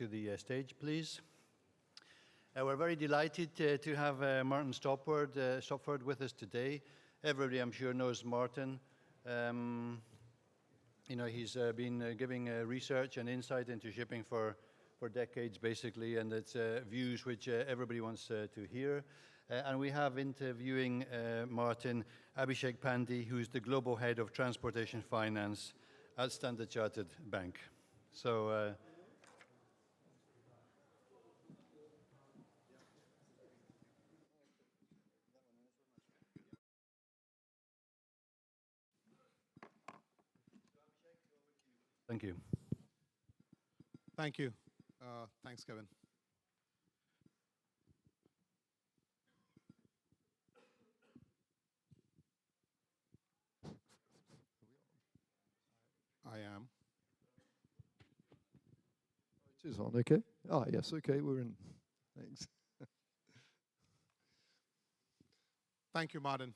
To the stage, please. We're very delighted to have Martin Stopford with us today. Everybody, I'm sure, knows Martin. He's been giving research and insight into shipping for decades, basically, and it's views which everybody wants to hear. And we have interviewing Martin Abhishek Pandey, who's the Global Head of Transportation Finance at Standard Chartered Bank. So, thank you. Thank you. Thanks, Kevin. I am. It is on, okay? Ah, yes, okay, we're in. Thanks. Thank you, Martin,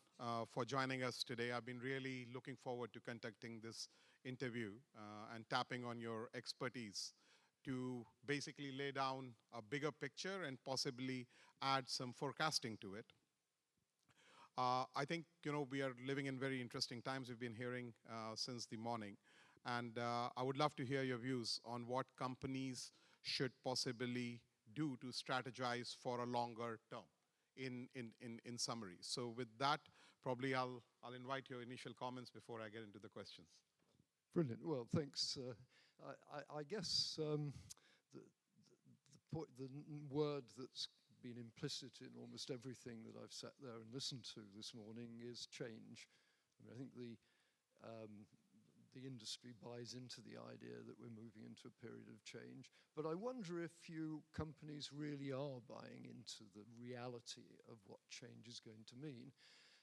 for joining us today. I've been really looking forward to conducting this interview and tapping on your expertise to basically lay down a bigger picture and possibly add some forecasting to it. I think, we are living in very interesting times. We've been hearing since the morning. And I would love to hear your views on what companies should possibly do to strategize for a longer term in summary. So with that, probably I'll invite your initial comments before I get into the questions. Brilliant. Well, thanks. I guess the word that's been implicit in almost everything that I've sat there and listened to this morning is change. I think the industry buys into the idea that we're moving into a period of change. But I wonder if you companies really are buying into the reality of what change is going to mean.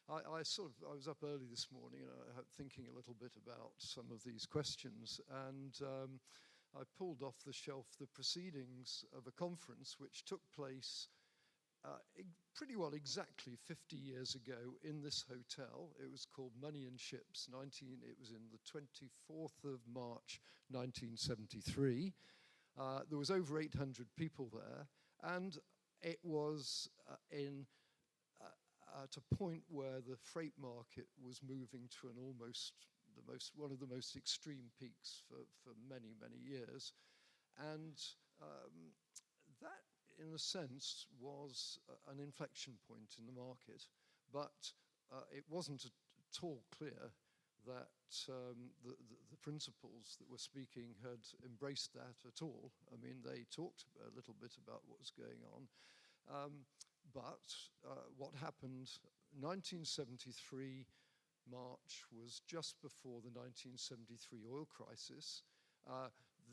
I was up early this morning and thinking a little bit about some of these questions, and I pulled off the shelf the proceedings of a conference which took place pretty well exactly 50 years ago in this hotel. It was called Money and Ships. It was in the 24th of March 1973. There was over 800 people there, and it was at a point where the freight market was moving to one of the most extreme peaks for many, many years. And that, in a sense, was an inflection point in the market, but it wasn't at all clear that the principals that were speaking had embraced that at all. I mean, they talked a little bit about what was going on, but what happened, 1973 March was just before the 1973 oil crisis.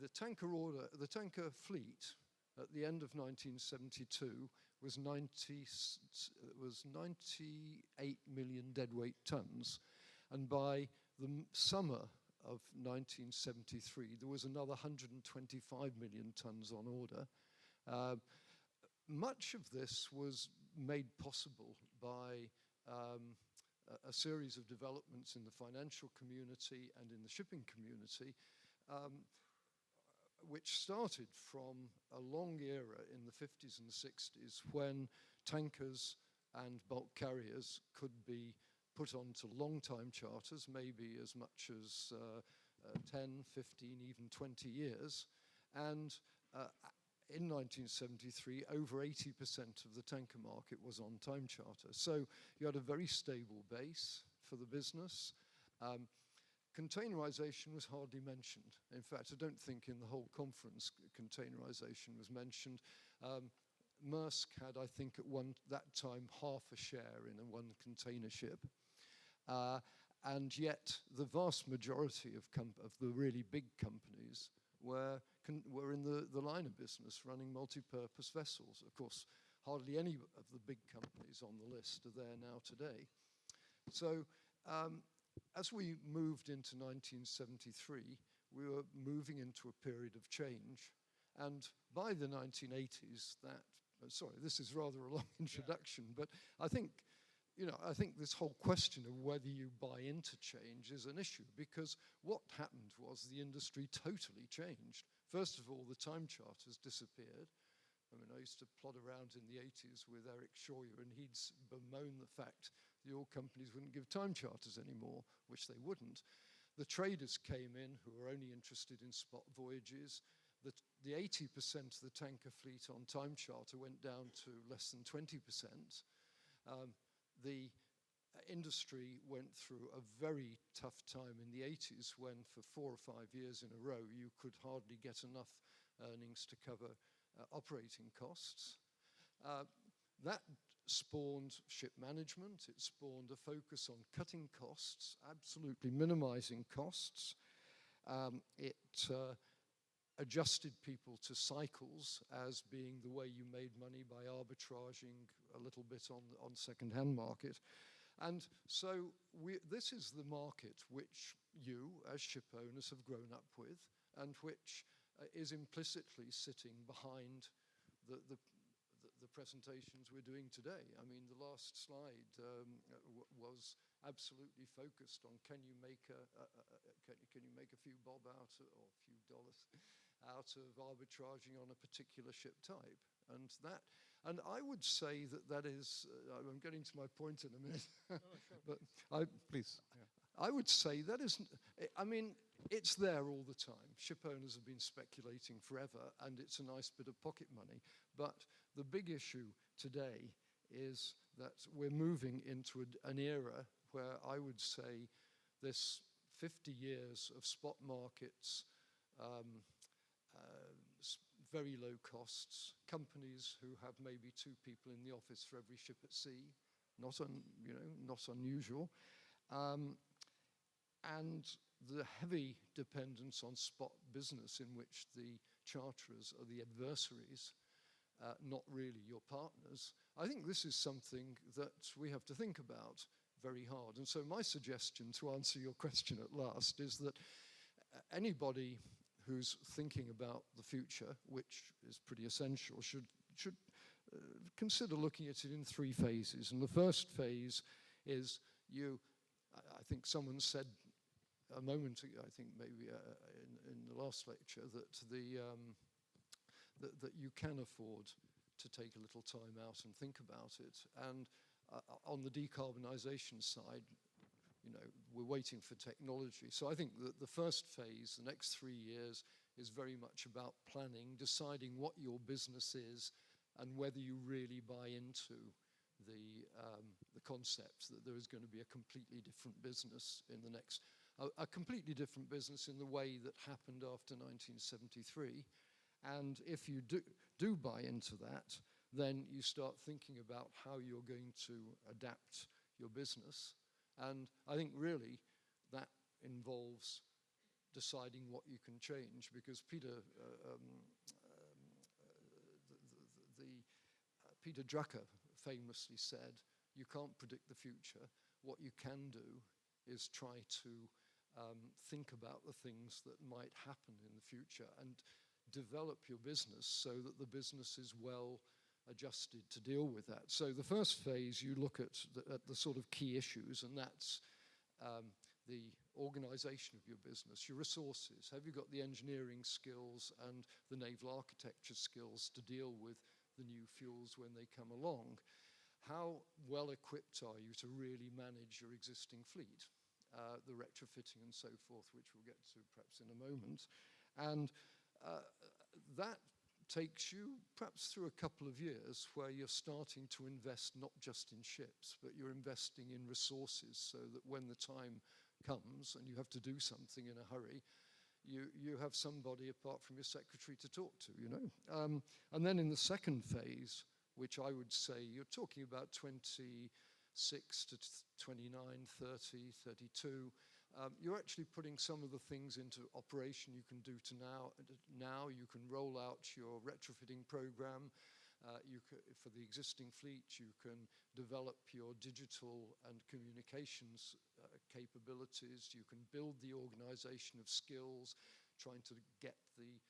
The tanker fleet at the end of 1972 was 98 million deadweight tons. And by the summer of 1973, there was another 125 million tons on order. Much of this was made possible by a series of developments in the financial community and in the shipping community, which started from a long era in the 50s and 60s when tankers and bulk carriers could be put onto long-time charters, maybe as much as 10, 15, even 20 years. And in 1973, over 80% of the tanker market was on time charter. So you had a very stable base for the business. Containerization was hardly mentioned. In fact, I don't think in the whole conference containerization was mentioned. Maersk had, I think, at that time, half a share in one container ship. And yet, the vast majority of the really big companies were in the liner business, running multi-purpose vessels. Of course, hardly any of the big companies on the list are there now today. So, as we moved into 1973, we were moving into a period of change. And by the 1980s, this is rather a long introduction, but I think this whole question of whether you buy into change is an issue, because what happened was the industry totally changed First of all, the time charters disappeared. I mean, I used to plod around in the 80s with Eric Scheuer, and he'd bemoan the fact the oil companies wouldn't give time charters anymore, which they wouldn't. The traders came in who were only interested in spot voyages. The 80% of the tanker fleet on time charter went down to less than 20%. The industry went through a very tough time in the 80s when for 4 or 5 years in a row you could hardly get enough earnings to cover operating costs. That spawned ship management. It spawned a focus on cutting costs, absolutely minimizing costs. It adjusted people to cycles as being the way you made money by arbitraging a little bit on second-hand market. And so this is the market which you, as ship owners, have grown up with, and which is implicitly sitting behind the presentations we're doing today. I mean, the last slide was absolutely focused on can you make a few bob out or a few dollars out of arbitraging on a particular ship type, and I would say that is. I'm getting to my point in a minute, but Please. Yeah. I would say that isn't. I mean, it's there all the time. Ship owners have been speculating forever, and it's a nice bit of pocket money. But the big issue today is that we're moving into an era where I would say this 50 years of spot markets, very low costs, companies who have maybe 2 people in the office for every ship at sea, not unusual, and the heavy dependence on spot business in which the charterers are the adversaries, not really your partners. I think this is something that we have to think about very hard. And so my suggestion, to answer your question at last, is that anybody who's thinking about the future, which is pretty essential, should consider looking at it in 3 phases. And the first phase is I think someone said a moment ago, I think maybe in the last lecture, that you can afford to take a little time out and think about it. And on the decarbonisation side, we're waiting for technology. So I think that the first phase, the next 3 years, is very much about planning, deciding what your business is, and whether you really buy into the concept that there is going to be a completely different business in the next, a completely different business in the way that happened after 1973. And if you do buy into that, then you start thinking about how you're going to adapt your business. And I think really that involves deciding what you can change, because Peter Drucker famously said, you can't predict the future. What you can do is try to think about the things that might happen in the future and develop your business so that the business is well adjusted to deal with that. So the first phase, you look at the sort of key issues, and that's the organization of your business, your resources. Have you got the engineering skills and the naval architecture skills to deal with the new fuels when they come along? How well equipped are you to really manage your existing fleet, the retrofitting and so forth, which we'll get to perhaps in a moment. And that takes you perhaps through a couple of years where you're starting to invest not just in ships, but you're investing in resources so that when the time comes and you have to do something in a hurry, you have somebody apart from your secretary to talk to, And then in the second phase, which I would say you're talking about 26 to 29, 30, 32, you're actually putting some of the things into operation you can do now. You can roll out your retrofitting program. For the existing fleet, you can develop your digital and communications capabilities. You can build the organization of skills, trying to get the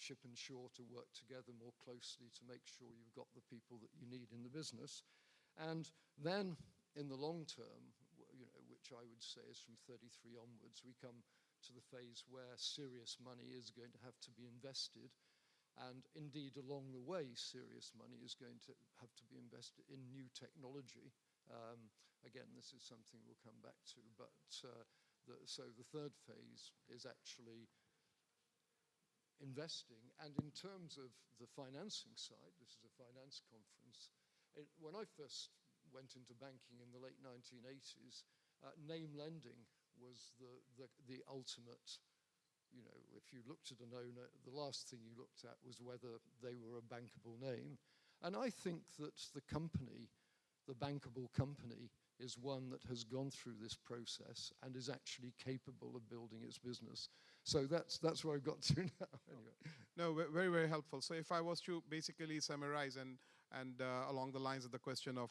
ship and shore to work together more closely to make sure you've got the people that you need in the business. And then in the long term, which I would say is from 33 onwards, we come to the phase where serious money is going to have to be invested. And indeed, along the way, serious money is going to have to be invested in new technology. Again, this is something we'll come back to, but so the third phase is actually investing. And in terms of the financing side, this is a finance conference. When I first went into banking in the late 1980s, name lending was the ultimate. You know, if you looked at an owner, the last thing you looked at was whether they were a bankable name. And I think that the company, the bankable company, is one that has gone through this process and is actually capable of building its business. So that's where I've got to now. Anyway. No, very, very helpful. So if I was to basically summarize and along the lines of the question of,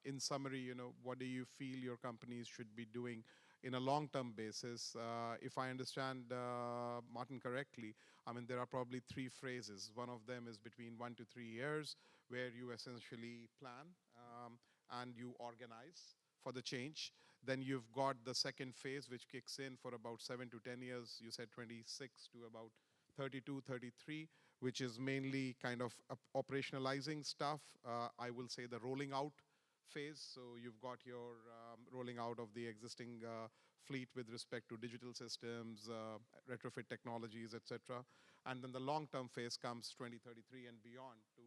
in summary, what do you feel your companies should be doing in a long-term basis? If I understand Martin correctly, I mean, there are probably three phases. One of them is between 1 to 3 years, where you essentially plan and you organize for the change. Then you've got the second phase, which kicks in for about 7 to 10 years. You said 26 to about 32, 33, which is mainly kind of operationalizing stuff. I will say the rolling out phase. So you've got your rolling out of the existing fleet with respect to digital systems, retrofit technologies, etc. And then the long-term phase comes 2033 and beyond to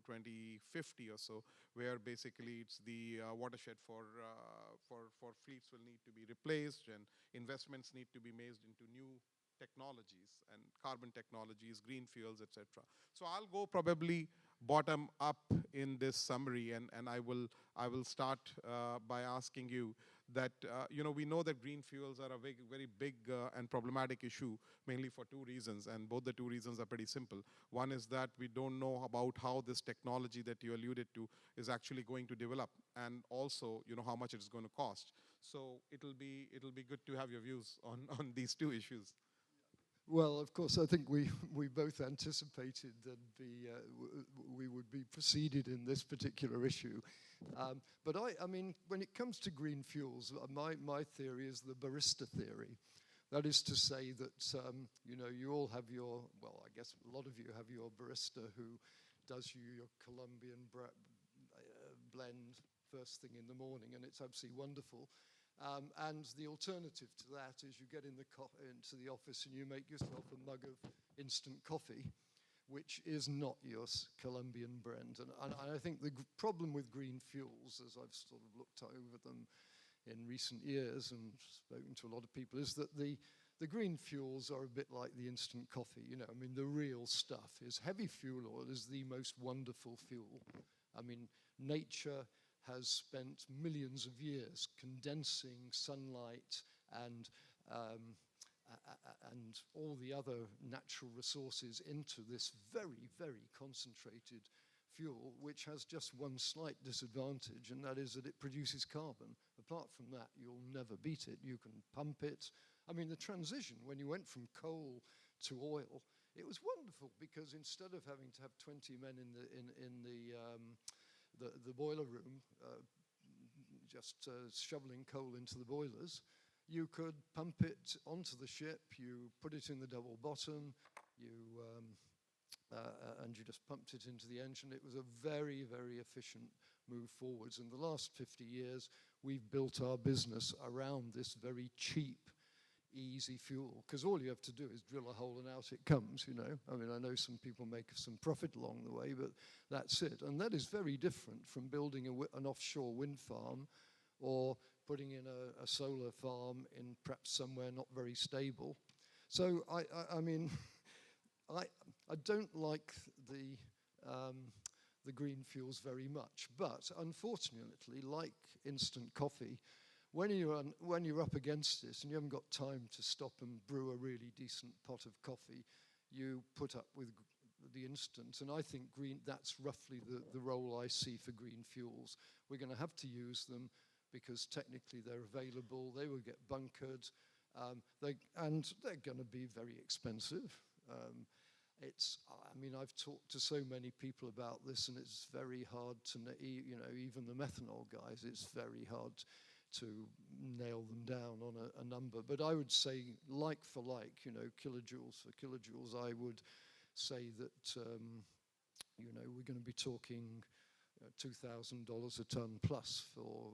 2050 or so, where basically it's the watershed for fleets will need to be replaced and investments need to be made into new technologies and carbon technologies, green fuels, etc. So I'll go probably bottom up in this summary, and I will start by asking you that we know that green fuels are a very, very big and problematic issue, mainly for two reasons, and both the two reasons are pretty simple. One is that we don't know about how this technology that you alluded to is actually going to develop, and also how much it's going to cost. So it'll be good to have your views on these two issues. Well, of course, I think we both anticipated that we would be preceded in this particular issue. But I mean, when it comes to green fuels, my theory is the barista theory. That is to say that, you all have your, well, I guess a lot of you have your barista who does you your Colombian blend first thing in the morning, and it's absolutely wonderful. And the alternative to that is you get into the office and you make yourself a mug of instant coffee, which is not your Colombian blend. And I think the problem with green fuels, as I've sort of looked over them in recent years and spoken to a lot of people, is that the green fuels are a bit like the instant coffee. I mean, the real stuff is heavy fuel oil is the most wonderful fuel. I mean, nature has spent millions of years condensing sunlight and all the other natural resources into this very, very concentrated fuel, which has just one slight disadvantage, and that is that it produces carbon. Apart from that, you'll never beat it. You can pump it. I mean, the transition, when you went from coal to oil, it was wonderful, because instead of having to have 20 men in the boiler room, just shoveling coal into the boilers, you could pump it onto the ship, you put it in the double bottom, and you just pumped it into the engine. It was a very, very efficient move forwards. In the last 50 years, we've built our business around this very cheap, easy fuel, because all you have to do is drill a hole and out it comes, I mean, I know some people make some profit along the way, but that's it. And that is very different from building an offshore wind farm or putting in a solar farm in perhaps somewhere not very stable. So I mean, I don't like the green fuels very much, but unfortunately, like instant coffee, when you're up against this and you haven't got time to stop and brew a really decent pot of coffee, you put up with the instant. And I think that's roughly the role I see for green fuels. We're going to have to use them because technically they're available. They will get bunkered, and they're going to be very expensive. I mean, I've talked to so many people about this, and it's very hard to, even the methanol guys, it's very hard to nail them down on a number. But I would say, like for like, kilojoules for kilojoules, I would say that, we're going to be talking $2,000 a ton plus for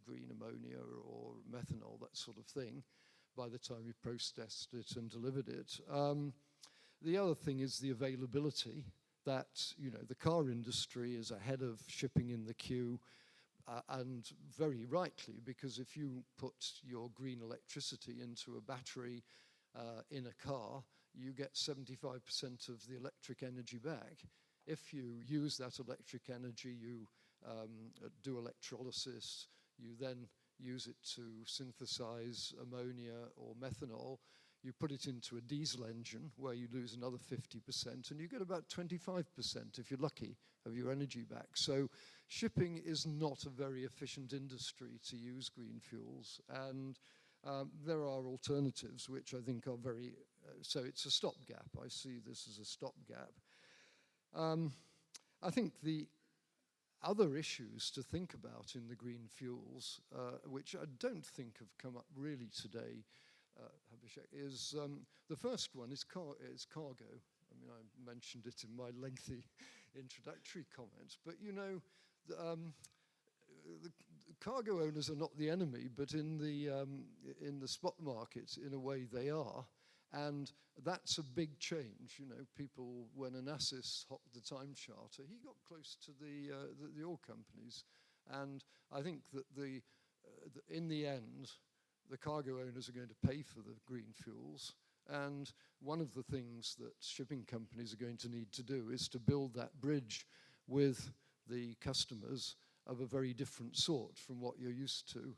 green ammonia or methanol, that sort of thing, by the time you processed it and delivered it. The other thing is the availability, that the car industry is ahead of shipping in the queue, and very rightly, because if you put your green electricity into a battery in a car, you get 75% of the electric energy back. If you use that electric energy, you do electrolysis, you then use it to synthesize ammonia or methanol, you put it into a diesel engine where you lose another 50%, and you get about 25%, if you're lucky, of your energy back. So shipping is not a very efficient industry to use green fuels, and there are alternatives which I think are very, so it's a stopgap. I see this as a stopgap. I think the other issues to think about in the green fuels, which I don't think have come up really today, Abhishek, is the first one is cargo. I mean, I mentioned it in my lengthy introductory comments, but the cargo owners are not the enemy, but in the spot market, in a way, they are. And that's a big change. People, when Onassis hopped the time charter, he got close to the oil companies. And I think that in the end, the cargo owners are going to pay for the green fuels. And one of the things that shipping companies are going to need to do is to build that bridge with the customers of a very different sort from what you're used to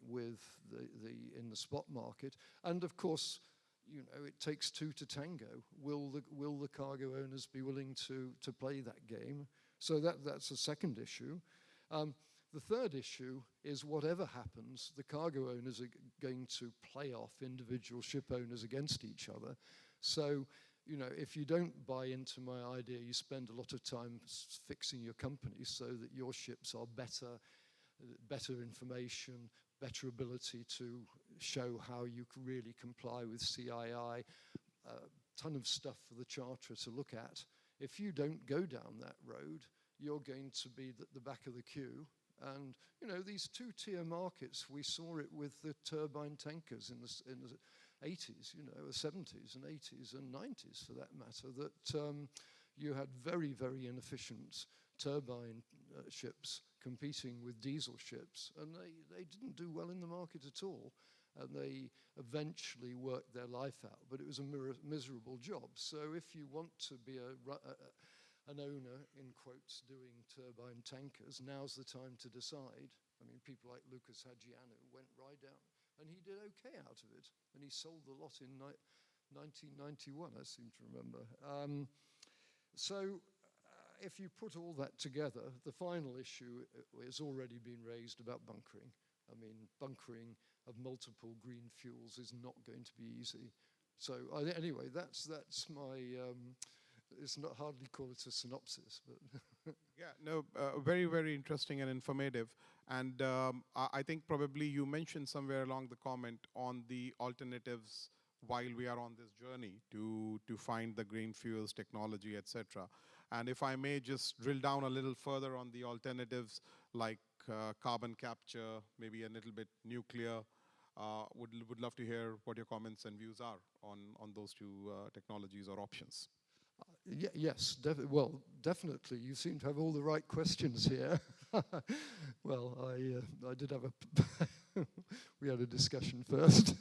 with in the spot market. And of course, it takes two to tango. Will the cargo owners be willing to play that game? So that's a second issue. The third issue is whatever happens, the cargo owners are going to play off individual ship owners against each other. So, if you don't buy into my idea, you spend a lot of time fixing your company so that your ships are better information, better ability to show how you can really comply with CII, a ton of stuff for the charterer to look at. If you don't go down that road, you're going to be at the back of the queue. And, these two-tier markets, we saw it with the turbine tankers in the 80s, the 70s and 80s and 90s for that matter, that you had very, very inefficient turbine ships competing with diesel ships, and they didn't do well in the market at all. And they eventually worked their life out, but it was a miserable job. So if you want to be an owner, in quotes, doing turbine tankers, now's the time to decide. I mean, people like Lucas Hadjianu went right down, and he did okay out of it. And he sold the lot in 1991, I seem to remember. If you put all that together, the final issue has already been raised about bunkering. I mean, bunkering of multiple green fuels is not going to be easy. So anyway, that's my... it's not hardly call it a synopsis, but yeah, no, very, very interesting and informative. And I think probably you mentioned somewhere along the comment on the alternatives while we are on this journey to find the green fuels technology, etc. And if I may just drill down a little further on the alternatives like carbon capture, maybe a little bit nuclear, would love to hear what your comments and views are on those two technologies or options. Yes, definitely. You seem to have all the right questions here. Well, I did have we had a discussion first.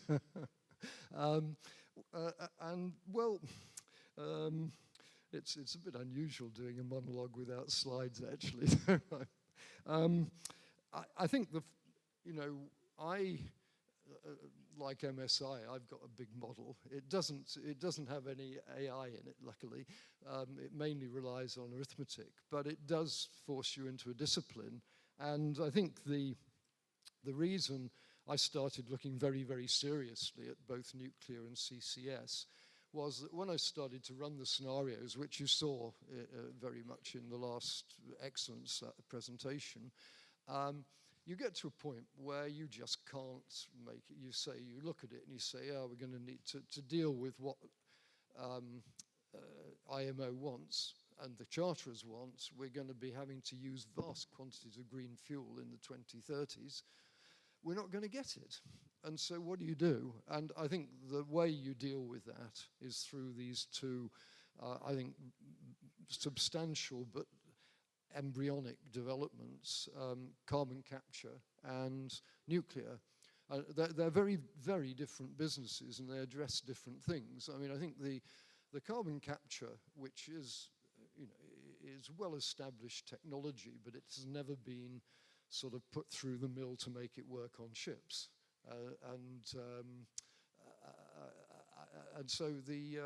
It's a bit unusual doing a monologue without slides, actually. I think like MSI, I've got a big model. It doesn't have any AI in it, luckily. It mainly relies on arithmetic, but it does force you into a discipline. And I think the reason I started looking very, very seriously at both nuclear and CCS was that when I started to run the scenarios, which you saw very much in the last excellence presentation, you get to a point where you just can't make it. You look at it and you say, oh, we're going to need to deal with what IMO wants and the charterers want. We're going to be having to use vast quantities of green fuel in the 2030s. We're not going to get it. And so what do? And I think the way you deal with that is through these two, I think, substantial but embryonic developments, carbon capture and nuclear. They're very, very different businesses, and they address different things. I mean, I think the carbon capture, which is, is well-established technology, but it's never been sort of put through the mill to make it work on ships. And so the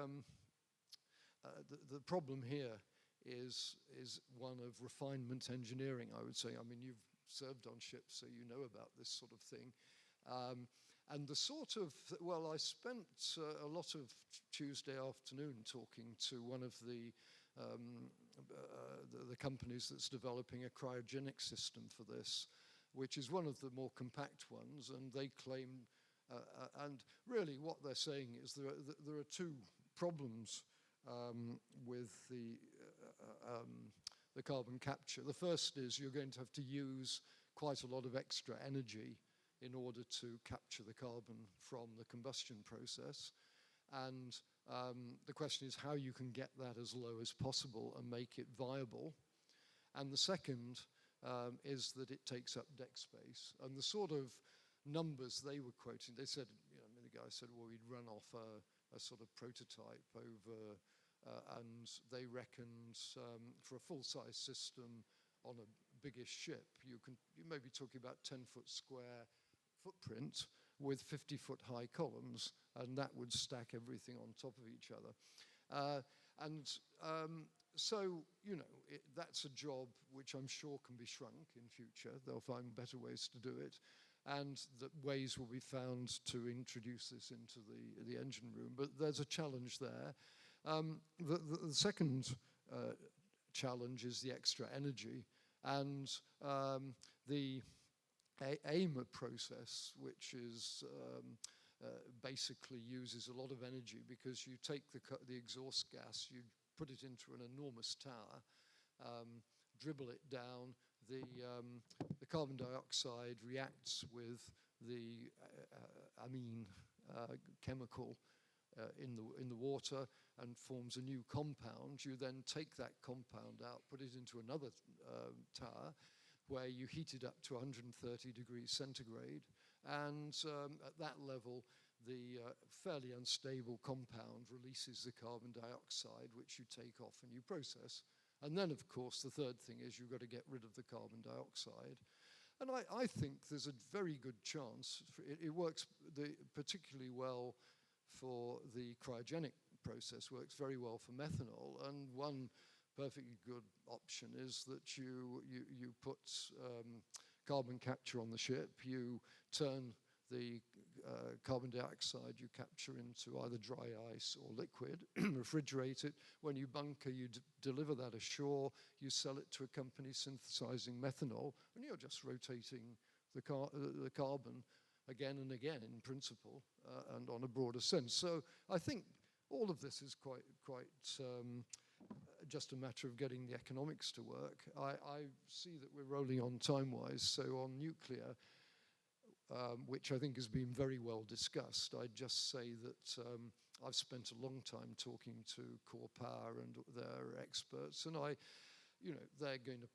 problem here is one of refinement engineering, I would say. I mean, you've served on ships, so you know about this sort of thing. And the sort of, well, I spent a lot of Tuesday afternoon talking to one of the companies that's developing a cryogenic system for this, which is one of the more compact ones, and they claim, and really what they're saying is there are two problems with the carbon capture. The first is you're going to have to use quite a lot of extra energy in order to capture the carbon from the combustion process. And the question is how you can get that as low as possible and make it viable. And the second is that it takes up deck space. And the sort of numbers they were quoting, they said, the guy said, well, we'd run off a sort of prototype over, and they reckoned for a full-size system on a biggish ship, you may be talking about 10-foot square footprint with 50-foot high columns, and that would stack everything on top of each other. So, that's a job which I'm sure can be shrunk in future. They'll find better ways to do it, and that ways will be found to introduce this into the engine room. But there's a challenge there. The second challenge is the extra energy, and the AIMA process, which is basically uses a lot of energy because you take the exhaust gas, you put it into an enormous tower, dribble it down, the carbon dioxide reacts with the amine chemical in the water and forms a new compound. You then take that compound out, put it into another tower, where you heat it up to 130 degrees centigrade. And at that level, the fairly unstable compound releases the carbon dioxide, which you take off and you process. And then, of course, the third thing is you've got to get rid of the carbon dioxide. And I think there's a very good chance. It works particularly well for the cryogenic process, works very well for methanol. And one perfectly good option is that you put carbon capture on the ship, you turn the carbon dioxide you capture into either dry ice or liquid, refrigerate it. When you bunker, you deliver that ashore, you sell it to a company synthesizing methanol, and you're just rotating the carbon again and again in principle, and on a broader sense. So I think all of this is quite just a matter of getting the economics to work. I see that we're rolling on time-wise, so on nuclear, which I think has been very well discussed, I'd just say that I've spent a long time talking to Core Power and their experts, and they're going to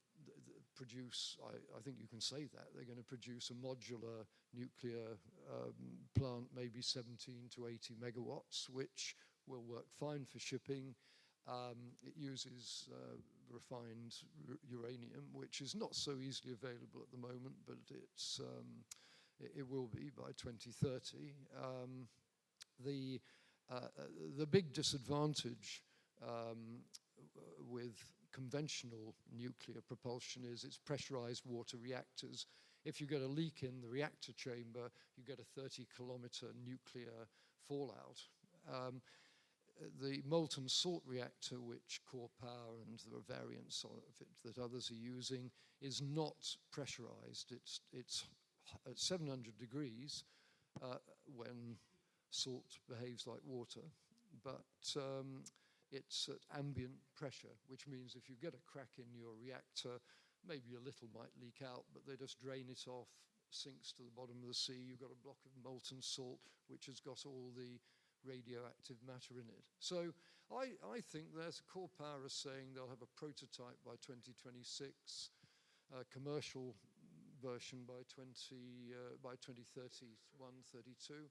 produce, I think you can say that, they're going to produce a modular nuclear plant, maybe 17 to 80 megawatts, which will work fine for shipping. It uses refined uranium, which is not so easily available at the moment, but it will be by 2030. The big disadvantage with conventional nuclear propulsion is it's pressurized water reactors. If you get a leak in the reactor chamber, you get a 30-kilometer nuclear fallout. the molten salt reactor, which Core Power and there are variants of it that others are using, is not pressurized. It's at 700 degrees when salt behaves like water, but it's at ambient pressure, which means if you get a crack in your reactor, maybe a little might leak out, but they just drain it off, sinks to the bottom of the sea. You've got a block of molten salt, which has got all the radioactive matter in it. So I think there's Core Power is saying they'll have a prototype by 2026, a commercial version by 2031, 32.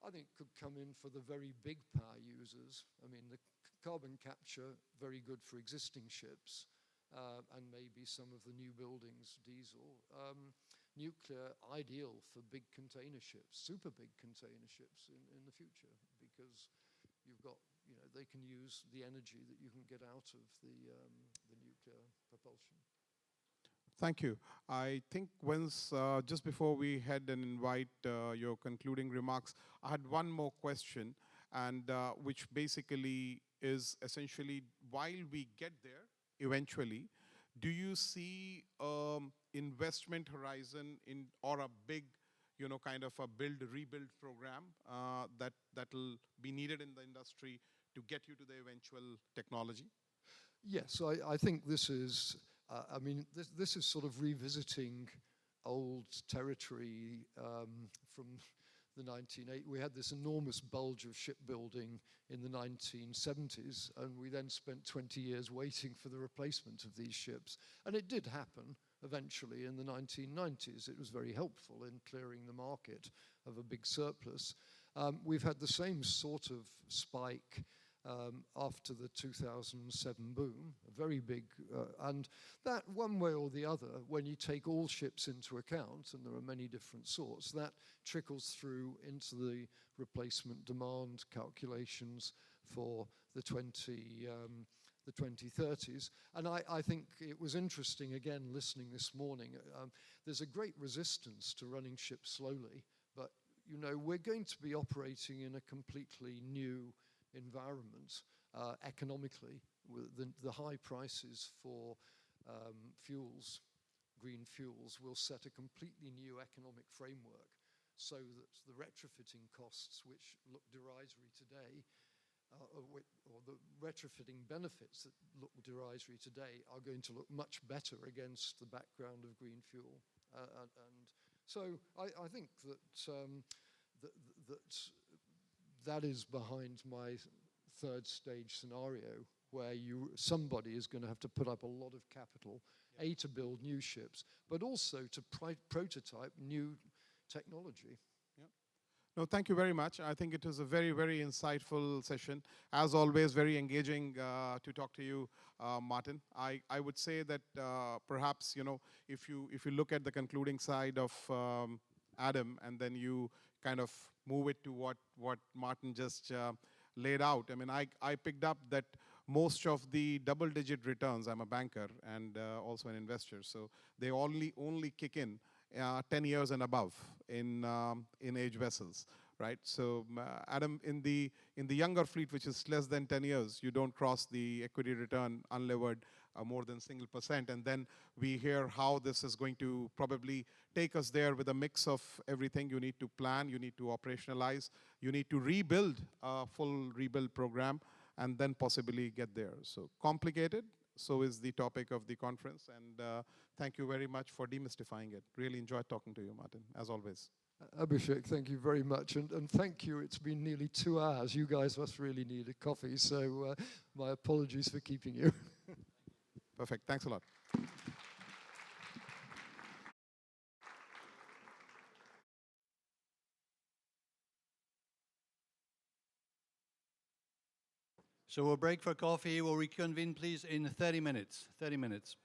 I think could come in for the very big power users. I mean, the carbon capture, very good for existing ships, and maybe some of the new buildings, diesel. Nuclear, ideal for big container ships, super big container ships in the future, because you've got, they can use the energy that you can get out of the nuclear propulsion. Thank you. I think once, just before we head and invite your concluding remarks, I had one more question, and which basically is essentially, while we get there eventually, do you see investment horizon or a big, kind of a rebuild program that'll be needed in the industry to get you to the eventual technology? Yes, I think this is, this is sort of revisiting old territory from the 1980s. We had this enormous bulge of shipbuilding in the 1970s, and we then spent 20 years waiting for the replacement of these ships. And it did happen eventually in the 1990s. It was very helpful in clearing the market of a big surplus. We've had the same sort of spike after the 2007 boom, a very big, and that one way or the other, when you take all ships into account, and there are many different sorts, that trickles through into the replacement demand calculations for the 2030s. And I think it was interesting, again, listening this morning, there's a great resistance to running ships slowly, but we're going to be operating in a completely new environment economically. With the high prices for fuels, green fuels, will set a completely new economic framework, so that the retrofitting costs, which look derisory today, or the retrofitting benefits that look derisory today, are going to look much better against the background of green fuel. And so I think that is behind my third stage scenario, where somebody is going to have to put up a lot of capital, A, to build new ships, but also to prototype new technology. Yeah. No, thank you very much. I think it was a very, very insightful session. As always, very engaging to talk to you, Martin. I would say that perhaps, if you look at the concluding side of Adam, and then you kind of move it to what Martin just laid out. I mean, I picked up that most of the double-digit returns, I'm a banker and also an investor, so they only kick in 10 years and above in age vessels, right? So Adam, in the younger fleet, which is less than 10 years, you don't cross the equity return unlevered more than 1%. And then we hear how this is going to probably take us there with a mix of everything. You need to plan, you need to operationalize, you need to rebuild a full rebuild program, and then possibly get there. So complicated, so is the topic of the conference. And thank you very much for demystifying it. Really enjoyed talking to you, Martin, as always. Abhishek, thank you very much. And thank you, it's been nearly 2 hours. You guys must really need a coffee, so my apologies for keeping you. Perfect, thanks a lot. So we'll break for coffee. We'll reconvene, please, in 30 minutes. 30 minutes.